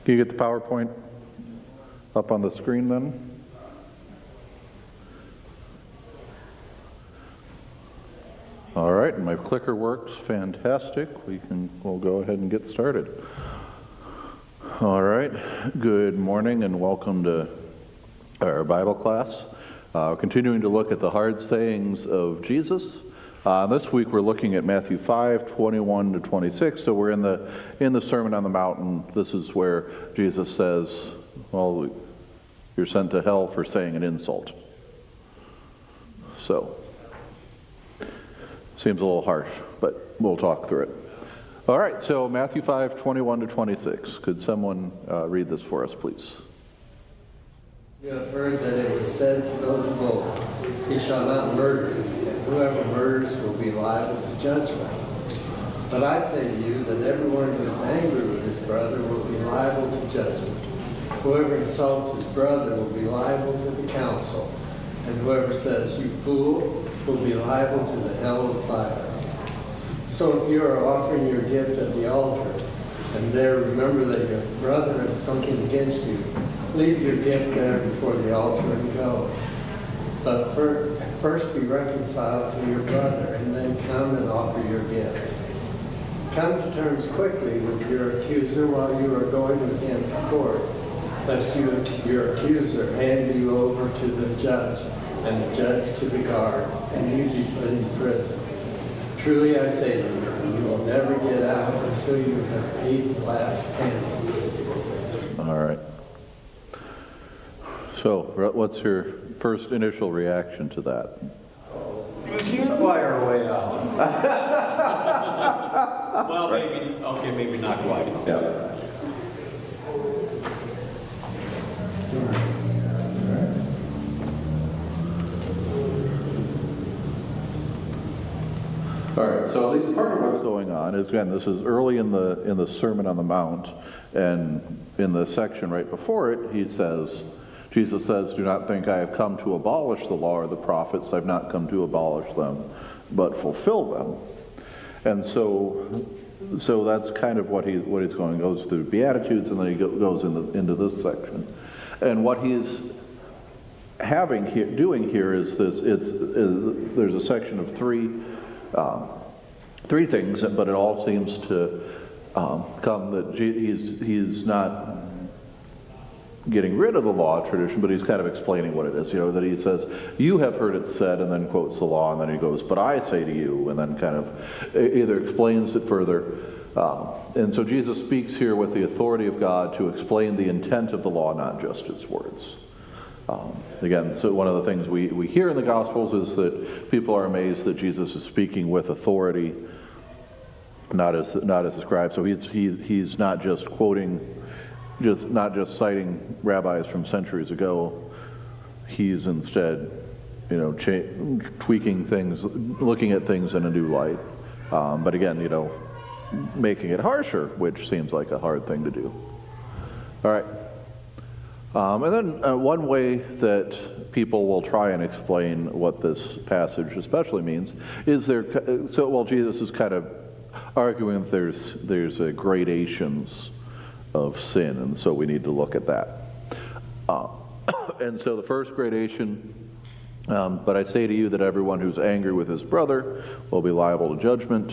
Can you get the PowerPoint up on the screen then? All right, my clicker works fantastic. We'll go ahead and get started. All right, good morning and welcome to our Bible class. Continuing to look at the hard sayings of Jesus. This week we're looking at Matthew 5:21 to 26. So we're in the Sermon on the Mountain. This is where Jesus says, well, you're sent to hell for saying an insult. So, seems a little harsh, but we'll talk through it. All right, so Matthew 5:21 to 26. Could someone read this for us, please? You have heard that it was said to those of old, "You shall not murder, and whoever murders will be liable to judgment." But I say to you that everyone who is angry with his brother will be liable to judgment. Whoever insults his brother will be liable to the council, and whoever says, "You fool," will be liable to the hell of fire. So if you are offering your gift at the altar, and there remember that your brother has something against you, leave your gift there before the altar and go. But first be reconciled to your brother, and then come and offer your gift. Come to terms quickly with your accuser while you are going with him to court, lest your accuser hand you over to the judge, and the judge to the guard, and you be put in prison. Truly I say to you, you will never get out until you have paid the last penny. All right. So, what's your first initial reaction to that? We can't fly our way out. Well, maybe not quite. Yeah. All right, so at least part of what's going on is, again, this is early in the Sermon on the Mount, and in the section right before it, Jesus says, "Do not think I have come to abolish the law or the prophets. I've not come to abolish them, but fulfill them." And so that's kind of what he's going. Goes through Beatitudes, and then he goes into this section. And what he's doing here is this. There's a section of three things, but it all seems to come that he's not getting rid of the law tradition, but he's kind of explaining what it is. That he says, "You have heard it said," and then quotes the law, and then he goes, "But I say to you," and then kind of either explains it further. And so Jesus speaks here with the authority of God to explain the intent of the law, not just its words. Again, so one of the things we hear in the Gospels is that people are amazed that Jesus is speaking with authority, not as a scribe. So he's not just quoting, not just citing rabbis from centuries ago. He's instead, tweaking things, looking at things in a new light. But again, making it harsher, which seems like a hard thing to do. All right. And then one way that people will try and explain what this passage especially means is Jesus is kind of arguing that there's gradations of sin, and so we need to look at that. And so the first gradation, but I say to you that everyone who's angry with his brother will be liable to judgment.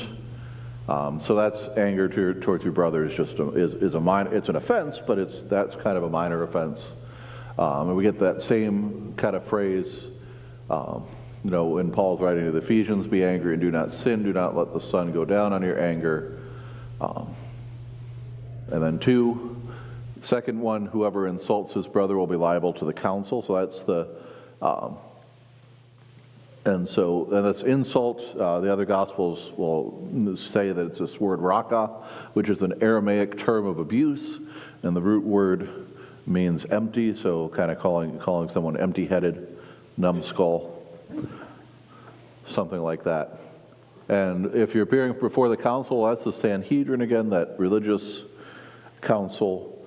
So that's anger towards your brother is a minor. It's an offense, but that's kind of a minor offense. And we get that same kind of phrase, when Paul's writing to the Ephesians: "Be angry and do not sin. Do not let the sun go down on your anger." And then second one, whoever insults his brother will be liable to the council. So that's and that's insult. The other Gospels will say that it's this word raka, which is an Aramaic term of abuse, and the root word means empty, so kind of calling someone empty-headed, numbskull, something like that. And if you're appearing before the council, that's the Sanhedrin again, that religious council,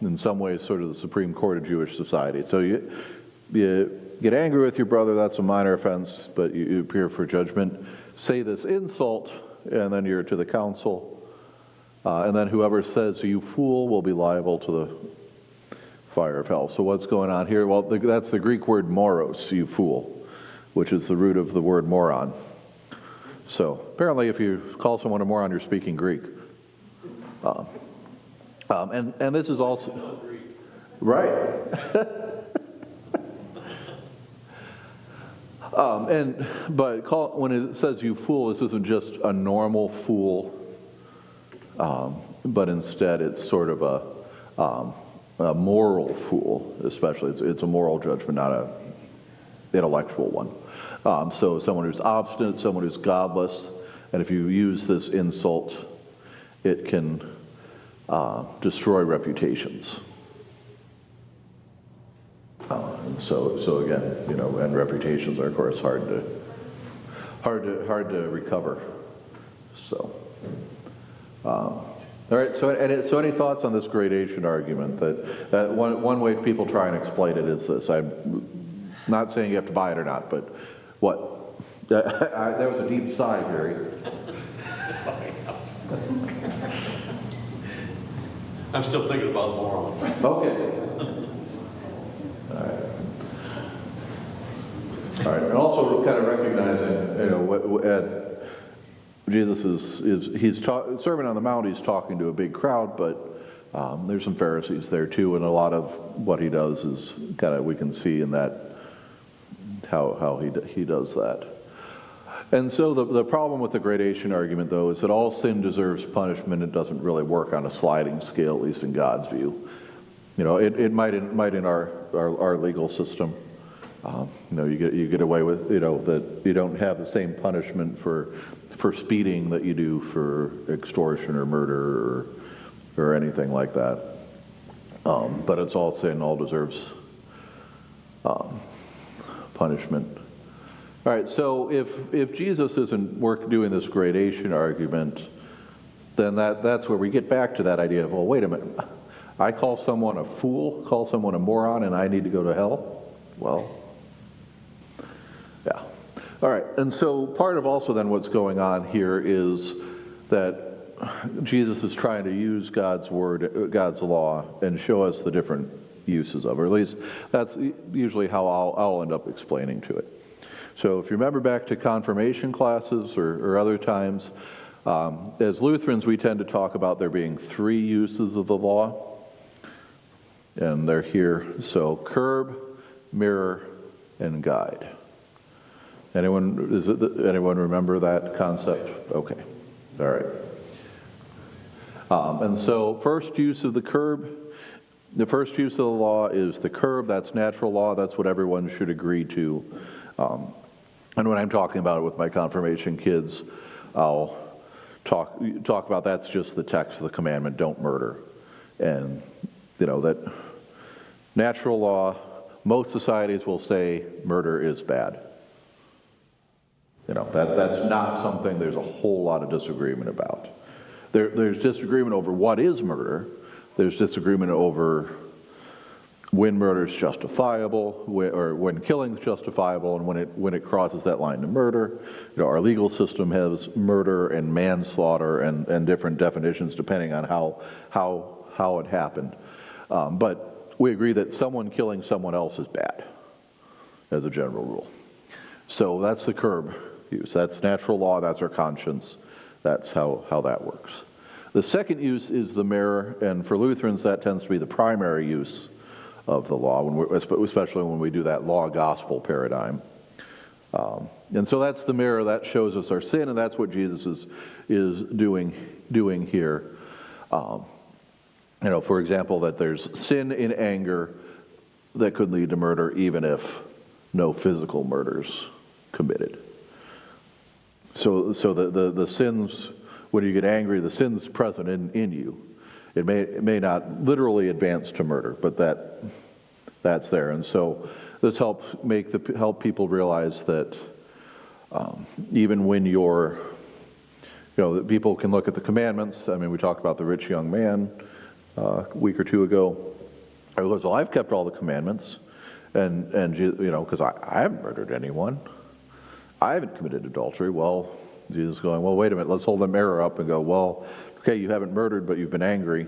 in some ways sort of the Supreme Court of Jewish society. So you get angry with your brother, that's a minor offense, but you appear for judgment. Say this insult, and then you're to the council. And then whoever says, "You fool," will be liable to the fire of hell. So what's going on here? Well, that's the Greek word moros, you fool, which is the root of the word moron. So apparently if you call someone a moron, you're speaking Greek. And this is also... Right. When it says you fool, this isn't just a normal fool, but instead it's sort of a moral fool, especially. It's a moral judgment, not an intellectual one. So someone who's obstinate, someone who's godless, and if you use this insult, it can destroy reputations. So again, and reputations are of course hard to recover. So, all right. So any thoughts on this gradation argument? That one way people try and explain it is this. I'm not saying you have to buy it or not, but what? That was a deep sigh, Harry. I'm still thinking about moral. Okay. All right, and also kind of recognizing, what Jesus he's Sermon on the Mount. He's talking to a big crowd, but there's some Pharisees there too, and a lot of what he does is kind of we can see in that how he does that. And so the problem with the gradation argument, though, is that all sin deserves punishment. It doesn't really work on a sliding scale, at least in God's view. It might in our legal system. You get away with that you don't have the same punishment for speeding that you do for extortion or murder or anything like that. But it's all sin, all deserves punishment. All right, so if Jesus isn't doing this gradation argument, then that's where we get back to that idea of, well, wait a minute, I call someone a fool, call someone a moron, and I need to go to hell? Well, yeah. All right, and so part of also then what's going on here is that Jesus is trying to use God's word, God's law, and show us the different uses of it. Or at least that's usually how I'll end up explaining to it. So if you remember back to confirmation classes or other times, as Lutherans we tend to talk about there being three uses of the law, and they're here. So curb, mirror, and guide. Anyone remember that concept? Okay, all right. And so first use of the curb, the first use of the law is the curb. That's natural law. That's what everyone should agree to. And when I'm talking about it with my confirmation kids, I'll talk about that's just the text of the commandment, don't murder. And that natural law, most societies will say murder is bad. That's not something there's a whole lot of disagreement about. There's disagreement over what is murder. There's disagreement over when murder is justifiable, or when killing is justifiable, and when it crosses that line to murder. Our legal system has murder and manslaughter and different definitions depending on how it happened. But we agree that someone killing someone else is bad, as a general rule. So that's the curb use. That's natural law. That's our conscience. That's how that works. The second use is the mirror, and for Lutherans that tends to be the primary use of the law, especially when we do that law-gospel paradigm. And so that's the mirror that shows us our sin, and that's what Jesus is doing here. For example, that there's sin in anger that could lead to murder even if no physical murder's committed. So the sins, when you get angry, the sin's present in you. It may not literally advance to murder, but that's there. And so this helps help people realize that even when that people can look at the commandments. I mean, we talked about the rich young man a week or two ago. I goes, well, I've kept all the commandments, and because I haven't murdered anyone. I haven't committed adultery. Well, Jesus is going, well, wait a minute, let's hold the mirror up and go, well, okay, you haven't murdered, but you've been angry.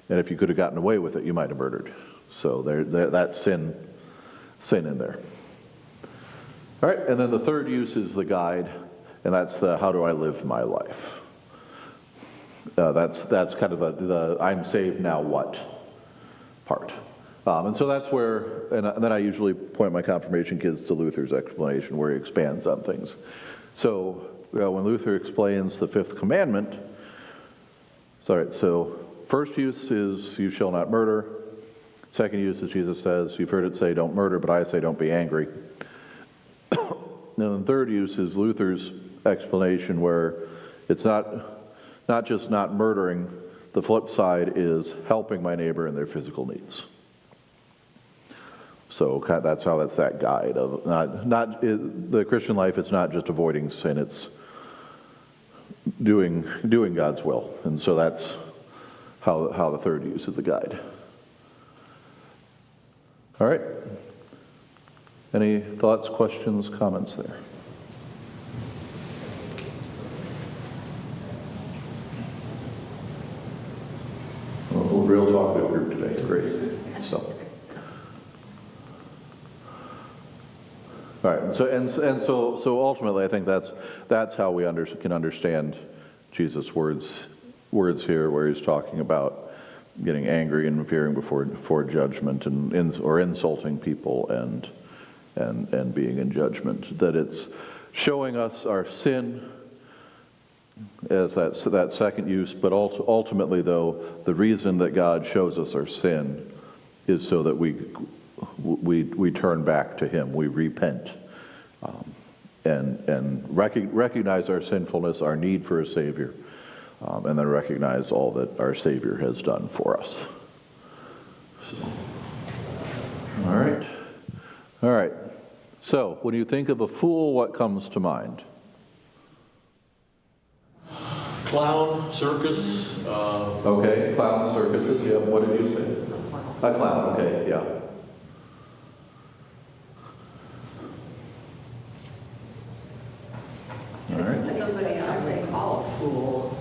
And if you could have gotten away with it, you might have murdered. So that's sin in there. All right, and then the third use is the guide, and that's the how do I live my life. That's kind of the I'm saved, now what part. And so that's where, and then I usually point my confirmation kids to Luther's explanation where he expands on things. So when Luther explains the fifth commandment, so first use is you shall not murder. Second use is Jesus says, you've heard it say don't murder, but I say don't be angry. And the third use is Luther's explanation where it's not just not murdering, the flip side is helping my neighbor in their physical needs. So that's that guide of the Christian life. It's not just avoiding sin; it's doing God's will, and so that's how the third use is a guide. All right. Any thoughts, questions, comments there? Well, real talkative group today. Great. So. All right, so ultimately, I think that's how we can understand Jesus' words here, where he's talking about getting angry and appearing before judgment or insulting people and being in judgment. That it's showing us our sin as that second use, but ultimately, though, the reason that God shows us our sin is so that we turn back to him, we repent, and recognize our sinfulness, our need for a Savior, and then recognize all that our Savior has done for us. So, all right. So, when you think of a fool, what comes to mind? Clown, circus. Okay, clown, circuses. Yeah. What did you say? A clown. Okay. Yeah. All right. Somebody I would call a fool,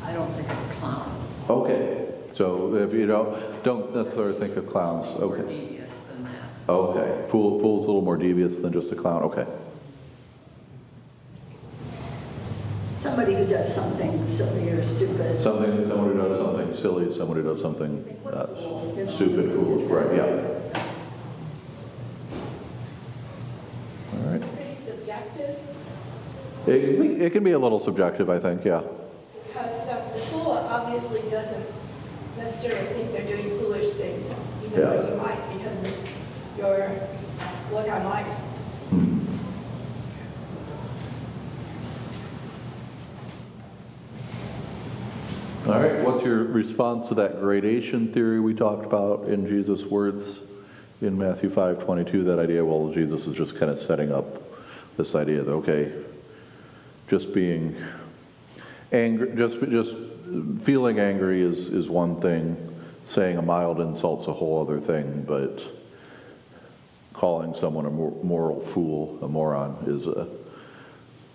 I don't think of a clown. Okay. So if you don't necessarily think of clowns. More Okay. devious than that. Okay. Fool's a little more devious than just a clown. Okay. Somebody who does something silly or stupid. Someone who does something silly, someone who does something stupid, foolish. Right. Yeah. All right. It's pretty subjective, It can be a little subjective, I think. Yeah. because the fool obviously doesn't necessarily think they're doing foolish things, even Yeah. though you might, because of your look on life. All right, what's your response to that gradation theory we talked about in Jesus' words in Matthew 5:22? That idea, well, Jesus is just kind of setting up this idea that, okay, just being angry, just feeling angry is one thing, saying a mild insult's a whole other thing, but calling someone a moral fool, a moron,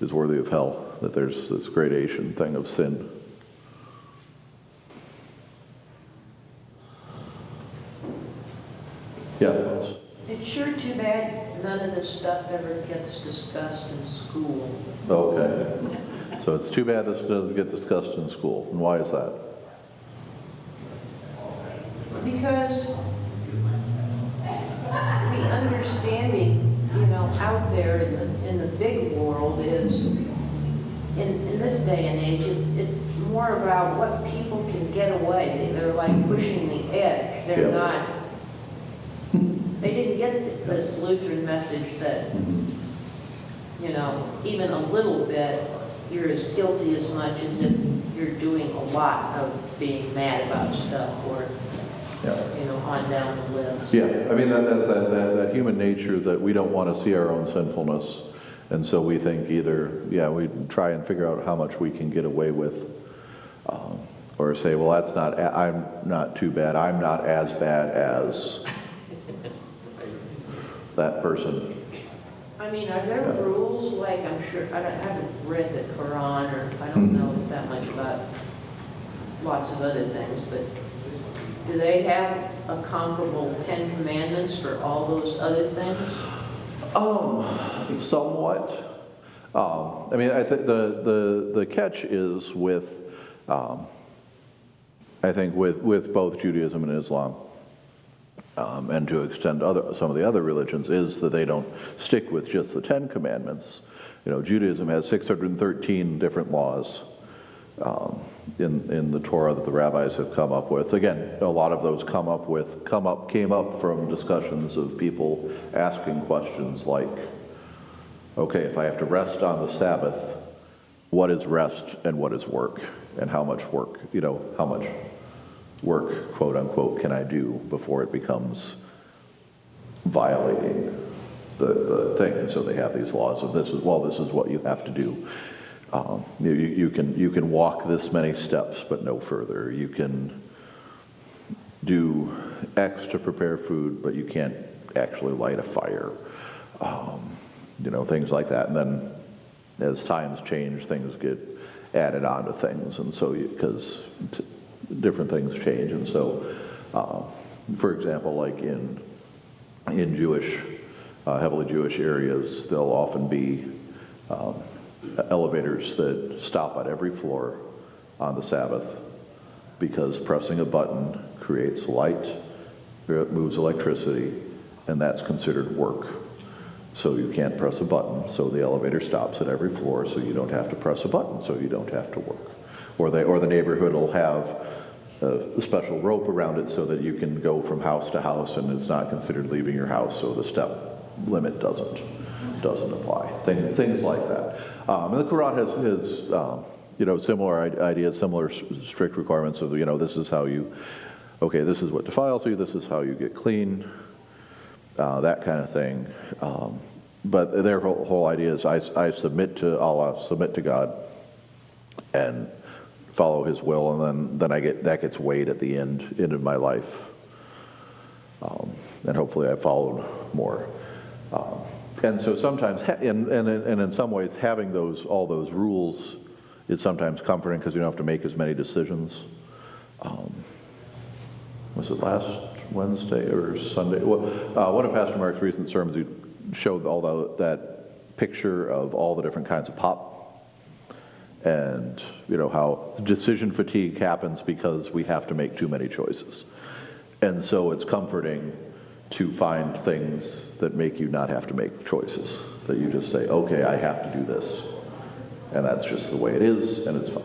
is worthy of hell, that there's this gradation thing of sin. Yeah. It's sure too bad none of this stuff ever gets discussed in school. Okay. So it's too bad this doesn't get discussed in school. And why is that? Because the understanding, out there in the big world is, in this day and age, it's more about what people can get away. They're like pushing the edge. They're Yeah. not. They didn't get this Lutheran message that, even a little bit, you're as guilty as much as if you're doing a lot of being mad about stuff or, Yeah. on down the list. Yeah. I mean, that's that human nature that we don't want to see our own sinfulness. And so we think either, we try and figure out how much we can get away with, or say, well, I'm not too bad. I'm not as bad as that person. I'm mean, are there rules, like, I'm sure, I haven't read the Quran, or I don't know that much about lots of other things, but do they have a comparable 10 Commandments for all those other things? Somewhat. I mean, I think the catch is with, I think with both Judaism and Islam, and to extend some of the other religions, is that they don't stick with just the 10 Commandments. You know, Judaism has 613 different laws in the Torah that the rabbis have come up with. Again, a lot of those came up from discussions of people asking questions like, okay, if I have to rest on the Sabbath, what is rest and what is work? And how much work, how much work, quote unquote, can I do before it becomes violating the thing? And so they have these laws of this is what you have to do. You can walk this many steps, but no further. You can do X to prepare food, but you can't actually light a fire. Things like that. And then as times change, things get added on to things. And so, because different things change. And so, for example, like in Jewish, heavily Jewish areas, there'll often be elevators that stop at every floor on the Sabbath, because pressing a button creates light, it moves electricity, and that's considered work. So you can't press a button, so the elevator stops at every floor, so you don't have to press a button, so you don't have to work. Or the neighborhood will have a special rope around it so that you can go from house to house, and it's not considered leaving your house, so the step limit doesn't apply. Things like that. And the Quran has similar ideas, similar strict requirements of this is how this is what defiles you, this is how you get clean. That kind of thing. But their whole idea is I submit to Allah, submit to God, and follow His will, and then that gets weighed at the end of my life. And hopefully I followed more. And so sometimes, and in some ways, having all those rules is sometimes comforting because you don't have to make as many decisions. Was it last Wednesday or Sunday? One of Pastor Mark's recent sermons, he showed that picture of all the different kinds of pop, and how decision fatigue happens because we have to make too many choices. And so it's comforting to find things that make you not have to make choices, that you just say, okay, I have to do this, and that's just the way it is, and it's fine.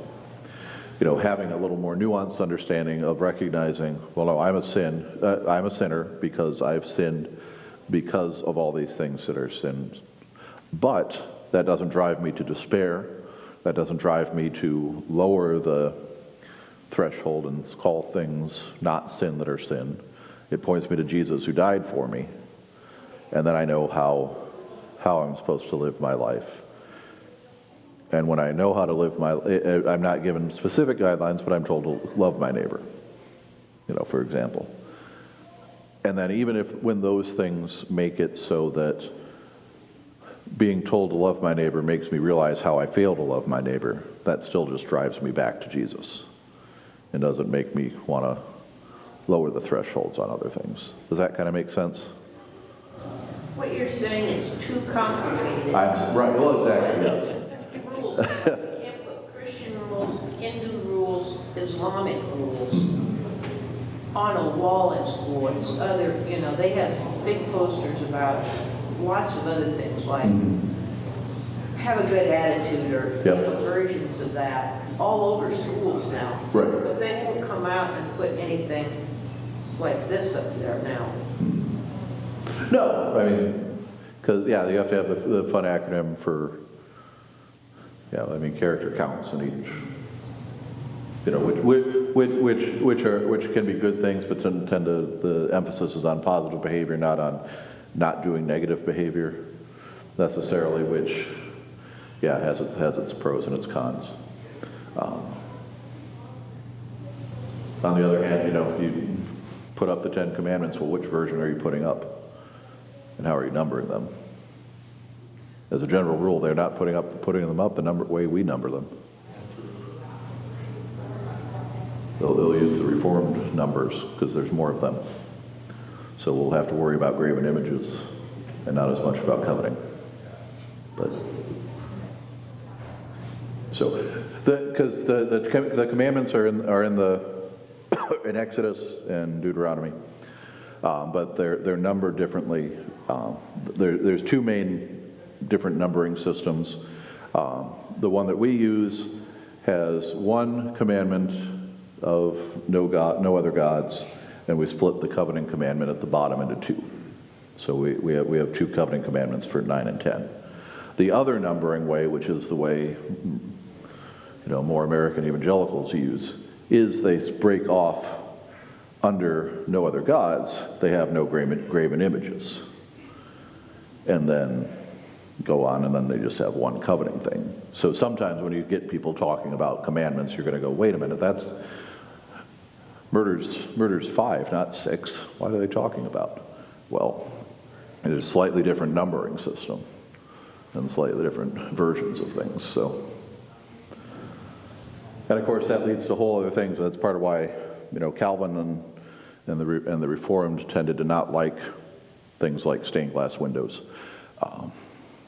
Having a little more nuanced understanding of recognizing, well, no, I'm a sinner because I've sinned because of all these things that are sins. But that doesn't drive me to despair. That doesn't drive me to lower the threshold and call things not sin that are sin. It points me to Jesus who died for me. And then I know how I'm supposed to live my life. And when I know how to live I'm not given specific guidelines, but I'm told to love my neighbor, for example. And then even when those things make it so that being told to love my neighbor makes me realize how I fail to love my neighbor, that still just drives me back to Jesus and doesn't make me want to lower the thresholds on other things. Does that kind of make sense? What you're saying is too complicated. Right, well, exactly, yes. Rules, you can't put Christian rules, Hindu rules, Islamic rules on a wall in school. It's other, they have big posters about lots of other things, like have a good attitude, or versions of that all over schools now. Right. But they won't come out and put anything like this up there now. No, I mean, because, you have to have the fun acronym for, character counts in each, which can be good things, but the emphasis is on positive behavior, not on not doing negative behavior necessarily, which, has its pros and its cons. On the other hand, you put up the 10 Commandments, well, which version are you putting up? And how are you numbering them? as a general rule, they're not putting them up the way we number them. They'll use the Reformed numbers because there's more of them. So we'll have to worry about graven images and not as much about coveting. But so, because the commandments are in Exodus and Deuteronomy, but they're numbered differently. There's two main different numbering systems. The one that we use has one commandment of no other gods, and we split the covenant commandment at the bottom into two. So we have two covenant commandments for 9 and 10. The other numbering way, which is the way more American evangelicals use, is they break off under no other gods. They have no graven images, and then go on, and then they just have one covenant thing. So sometimes when you get people talking about commandments, you're going to go, wait a minute, that's murder's 5, not 6. What are they talking about? Well, it is a slightly different numbering system and slightly different versions of things. So, and of course that leads to whole other things. That's part of why Calvin and the Reformed tended to not like things like stained glass windows,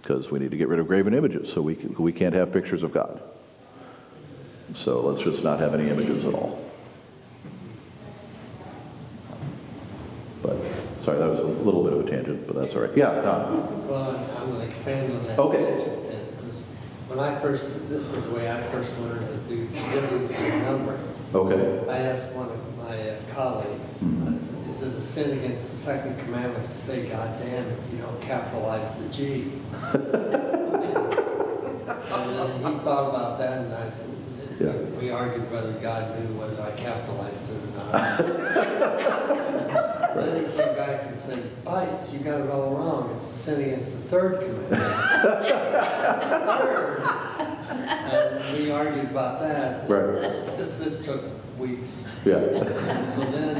because we need to get rid of graven images, so we can't have pictures of God. So let's just not have any images at all. But sorry, that was a little bit of a tangent, but that's all right. Yeah, Tom. Well, I'm going to expand on that. Okay. Because this is the way I first learned to do difference in numbering. Okay. I asked one of my colleagues, I said, is it a sin against the second commandment to say God damn if you don't capitalize the G? And then he thought about that, and I said, yeah. We argued whether God knew whether I capitalized it or not. Then he came back and said, bites, you got it all wrong. It's a sin against the third commandment. Third. And we argued about that. Right. This took weeks. Yeah. So then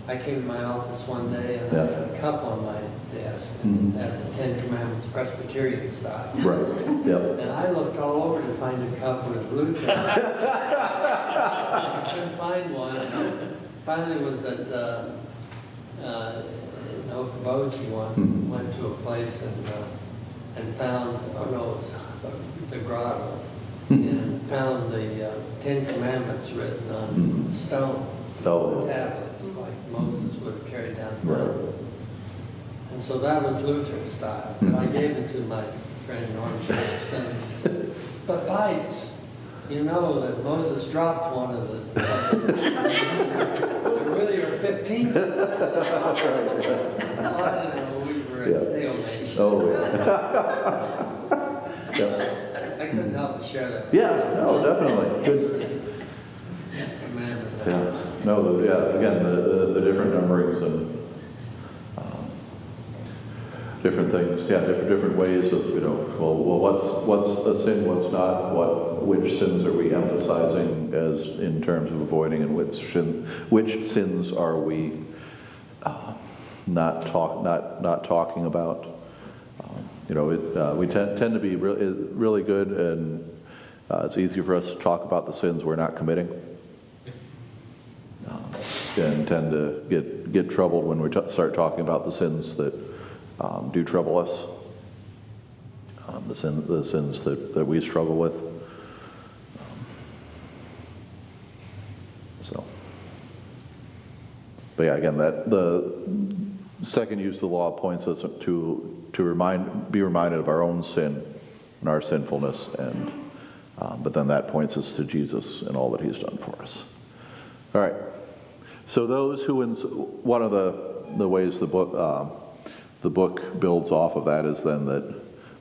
I came to my office one day and I had a cup on my desk and it had the 10 Commandments Presbyterian style. Right. Yep. And I looked all over to find a cup with Luther. I couldn't find one. And finally was at in Okoboji once, went to a place and found, it was the grotto, and found the 10 Commandments written on stone tablets, like Moses would have carried down the mountain. And so that was Lutheran style. And I gave it to my friend Norm Jefferson, and he said, but Bites, you know that Moses dropped one of the there really are 15. So I didn't know we were at stalemate. Oh, yeah. I couldn't help but share that. Yeah, no, definitely. Good. Commandment. Yeah. No, again, the different numberings and different things, different ways of, what's a sin, what's not, which sins are we emphasizing as in terms of avoiding, and which sins are we not talking about. We tend to be really good, and it's easy for us to talk about the sins we're not committing, and tend to get troubled when we start talking about the sins that do trouble us, the sins that we struggle with. But yeah, again, that the second use of the law points us to be reminded of our own sin and our sinfulness, and but then that points us to Jesus and all that He's done for us. All right. So those who one of the ways the book builds off of that is then that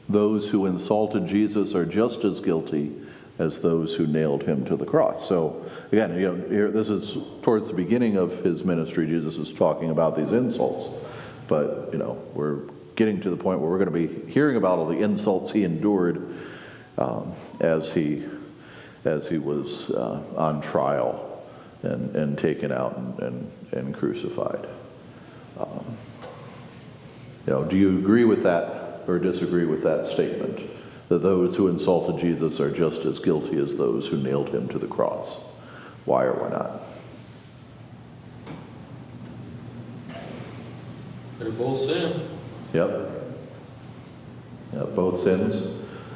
those who insulted Jesus are just as guilty as those who nailed him to the cross. So again, here this is towards the beginning of his ministry. Jesus is talking about these insults, but we're getting to the point where we're going to be hearing about all the insults he endured as he was on trial and taken out and crucified. Do you agree with that or disagree with that statement, that those who insulted Jesus are just as guilty as those who nailed him to the cross? Why or why not? They're both sin. Yep. Yeah, both sins.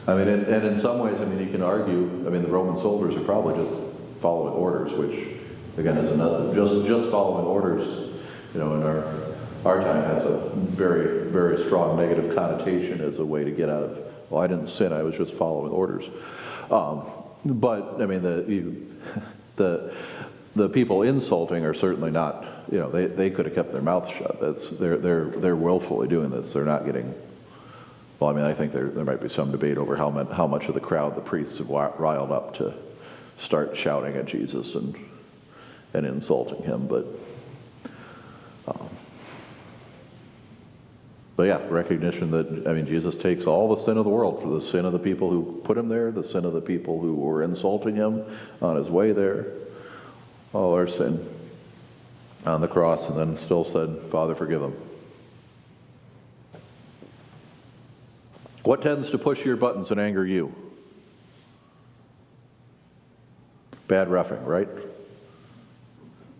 I mean, and in some ways, I mean, you can argue, I mean, the Roman soldiers are probably just following orders, which, again, is another, just following orders, you know, in our time has a very, very strong negative connotation as a way to get out of, well, I didn't sin, I was just following orders. But, I mean, the people insulting are certainly not, you know, they could have kept their mouths shut. They're willfully doing this. They're not getting, well, I mean, I think there might be some debate over how much of the crowd the priests have riled up to start shouting at Jesus and insulting him, but yeah, recognition that, I mean, Jesus takes all the sin of the world, for the sin of the people who put him there, the sin of the people who were insulting him on his way there, all our sin on the cross, and then still said, Father, forgive them. What tends to push your buttons and anger you? Bad reffing, right?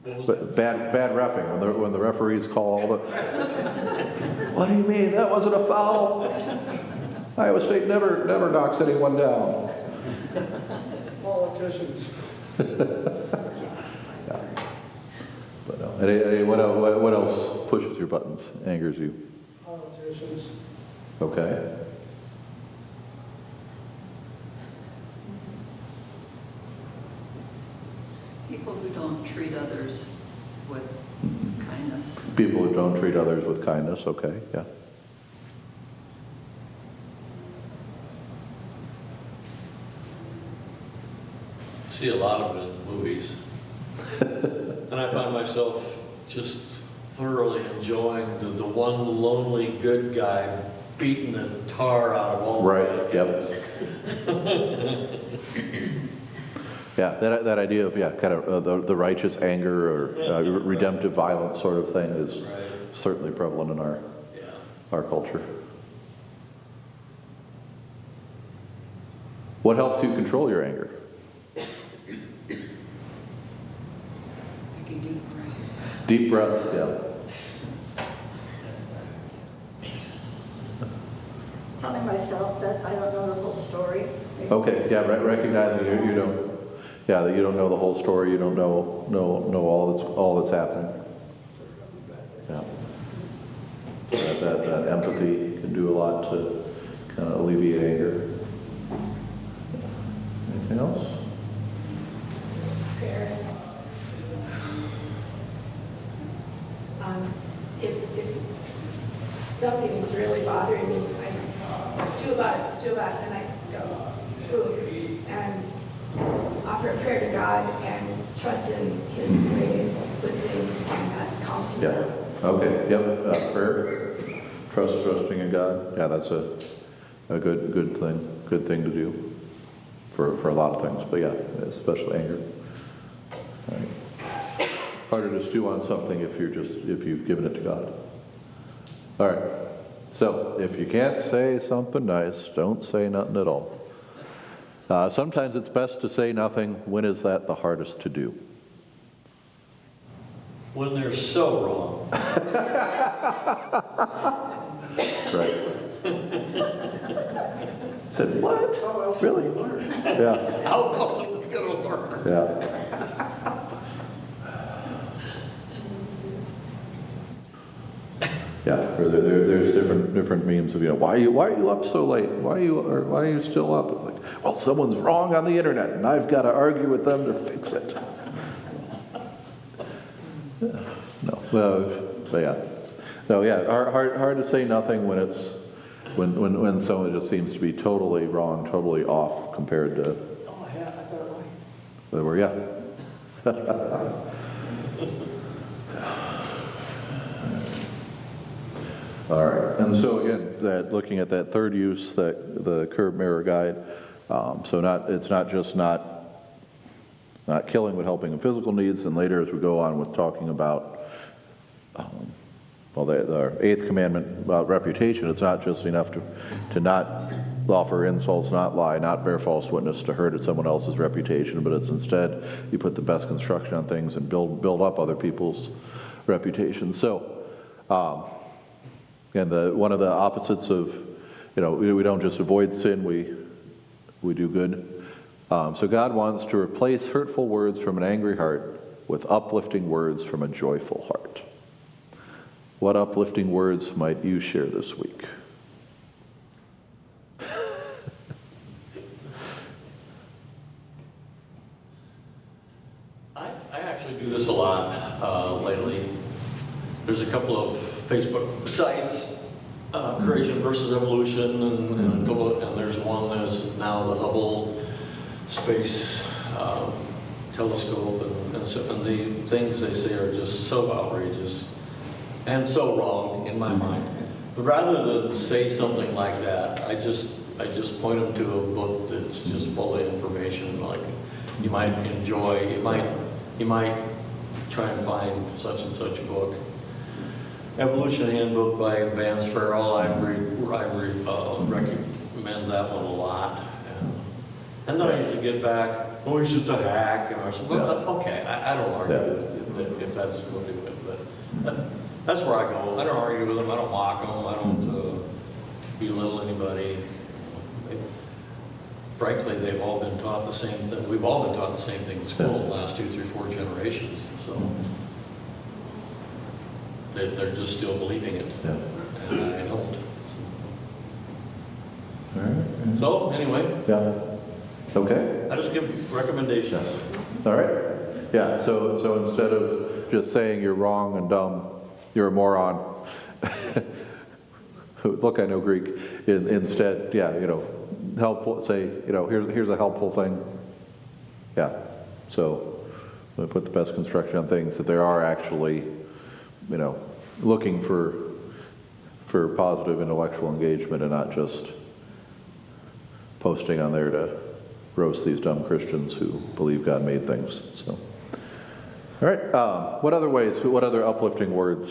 Bad reffing, when the referees call all the... What do you mean? That wasn't a foul. Iowa State never knocks anyone down. Politicians. Yeah. But no. What else pushes your buttons, angers you? Politicians. Okay. People who don't treat others with kindness. People who don't treat others with kindness, okay, yeah. See a lot of it in movies. And I find myself just thoroughly enjoying the one lonely good guy beating the tar out of all the Right, bad yep. guys. Yeah, that idea of, yeah, kind of the righteous anger or redemptive violence sort of thing is Right. certainly prevalent in our culture. What helps you control your anger? Taking deep breaths. Deep breaths, yeah. Telling myself that I don't know the whole story. Okay, yeah, recognizing you don't, yeah, that you don't know the whole story, you don't know all that's happening. Yeah. That empathy can do a lot to kind of alleviate anger. Anything else? Prayer. If something's really bothering me, I stew about it, and I go, ooh, and offer a prayer to God and trust in His way with things, and that calms me Yeah. down. Okay. Yep. Prayer. Trusting in God. Yeah, that's a good thing to do for a lot of things. But yeah, especially anger. All right. Harder to stew on something if you've given it to God. All right. So if you can't say something nice, don't say nothing at all. Sometimes it's best to say nothing. When is that the hardest to do? When they're so wrong. Right. Said what? Really? Yeah. How else are we going to learn? Yeah. Yeah, or there's different memes of, you know, why are you up so late? Why are you still up? It's like, well, someone's wrong on the internet, and I've got to argue with them to fix it. No, but yeah, no, yeah, hard to say nothing when it's when someone just seems to be totally wrong, totally off compared to. Oh, yeah, I got it right. Where, yeah. All right, and so again, looking at that third use, that the curb mirror guide. So it's not just not killing, but helping in physical needs. And later, as we go on with talking about well, the eighth commandment about reputation, it's not just enough to not offer insults, not lie, not bear false witness to hurt someone else's reputation, but it's instead you put the best construction on things and build up other people's reputations. So, and one of the opposites of, we don't just avoid sin, we do good. So God wants to replace hurtful words from an angry heart with uplifting words from a joyful heart. What uplifting words might you share this week? I actually do this a lot lately. There's a couple of Facebook sites, Creation versus Evolution, and there's one that's now the Hubble Space Telescope, and the things they say are just so outrageous and so wrong in my mind. But rather than say something like that, I just point them to a book that's just full of information, like you might enjoy. You might try and find such and such book. Evolution Handbook by Vance Farrell. I recommend that one a lot. And then I usually get back, oh, he's just a hack. And I said, well, okay, I don't argue if that's what they would. But that's where I go. I don't argue with them. I don't mock them. I don't belittle anybody. Frankly, they've all been taught the same thing. We've all been taught the same thing in school the last 2, 3, 4 generations. So they're just still believing it, and I don't. All right. So anyway, Yeah. Okay. I just give recommendations. All right. Yeah. So instead of just saying you're wrong and dumb, you're a moron. Look, I know Greek. Instead, helpful. Say, here's a helpful thing. Yeah. So we put the best construction on things that there are actually, looking for positive intellectual engagement and not just posting on there to roast these dumb Christians who believe God made things. So, all right. What other uplifting words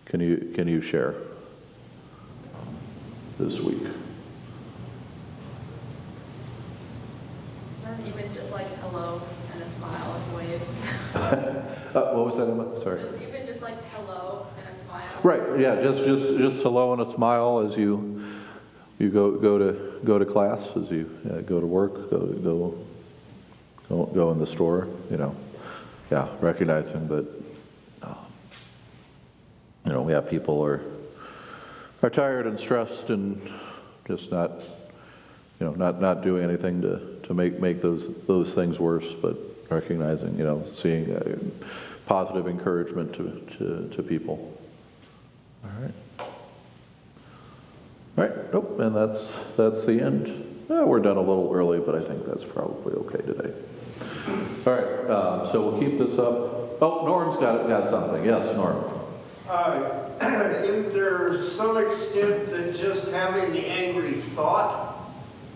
can you share this week? Even just like hello and a smile and wave. What was that, Emma? Sorry. Even just like hello and a smile. Right. Yeah. Just hello and a smile as you go to class, as you go to work, go in the store. Yeah. Recognizing that people are tired and stressed and just not doing anything to make those things worse, but recognizing, seeing positive encouragement to people. All right. All right. Nope. And that's the end. We're done a little early, but I think that's probably okay today. All right. So we'll keep this up. Oh, Norm's got something. Yes, Norm. Isn't there some extent that just having the angry thought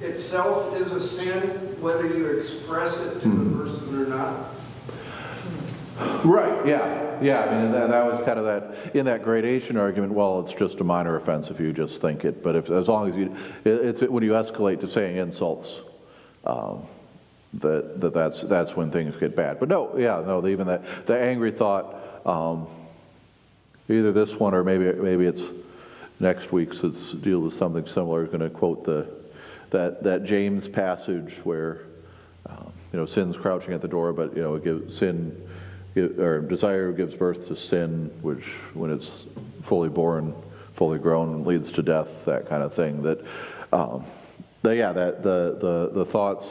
itself is a sin, whether you express it to the person or not? Right, yeah. I mean, that was kind of that, in that gradation argument, well, it's just a minor offense if you just think it, but as long as it's when you escalate to saying insults, that's when things get bad. But even the angry thought, either this one or maybe it's next week's deal with something similar. Is going to quote that James passage where sin's crouching at the door, but desire gives birth to sin, which when it's fully born, fully grown, leads to death. That kind of thing. That the thoughts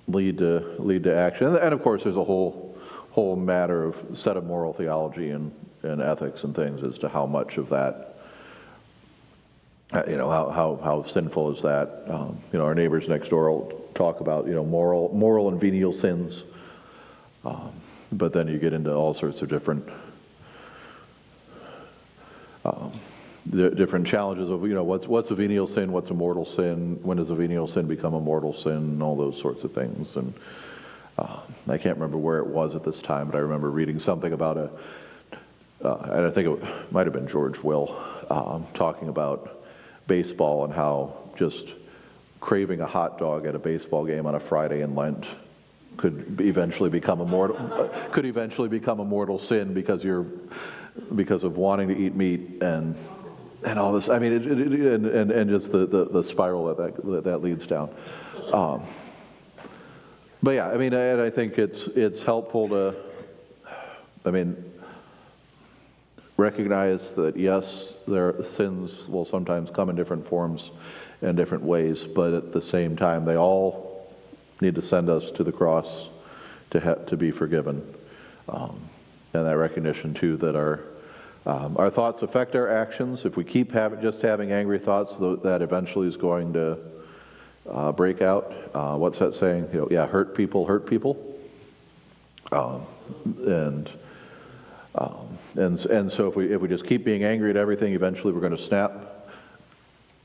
lead to action, and of course there's a whole matter of set of moral theology and ethics and things as to how much of that, how sinful is that. Our neighbors next door will talk about moral and venial sins, but then you get into all sorts of different challenges of what's a venial sin, what's a mortal sin, when does a venial sin become a mortal sin, and all those sorts of things. And I can't remember where it was at this time, but I remember reading something about and I think it might have been George Will, talking about baseball and how just craving a hot dog at a baseball game on a Friday in Lent could eventually become a mortal sin because of wanting to eat meat and all this. I mean, and just the spiral that leads down. But yeah, I mean, and I think it's helpful to, I mean, recognize that yes, their sins will sometimes come in different forms and different ways, but at the same time, they all need to send us to the cross to be forgiven. And that recognition too that our thoughts affect our actions. If we keep having angry thoughts, that eventually is going to break out. What's that saying? Hurt people hurt people. And so if we just keep being angry at everything, eventually we're going to snap.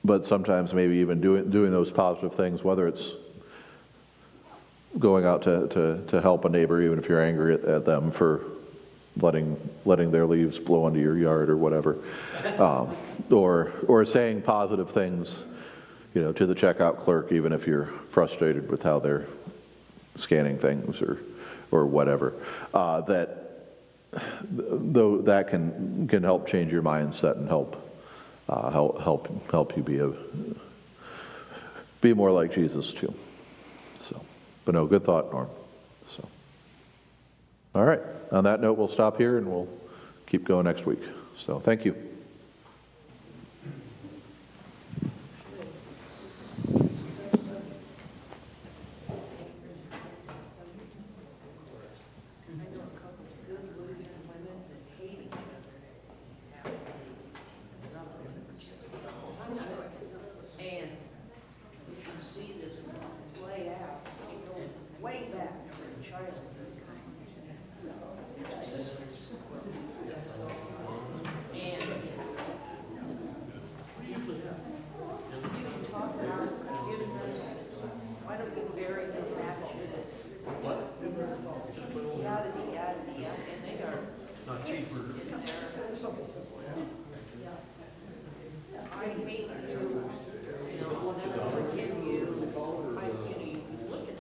But sometimes maybe even doing those positive things, whether it's going out to help a neighbor, even if you're angry at them for letting their leaves blow into your yard or whatever, or saying positive things, to the checkout clerk, even if you're frustrated with how they're scanning things or whatever, though that can help change your mindset and help you be more like Jesus too. So, but no, good thought, Norm. So, all right. On that note, we'll stop here and we'll keep going next week. So, thank you.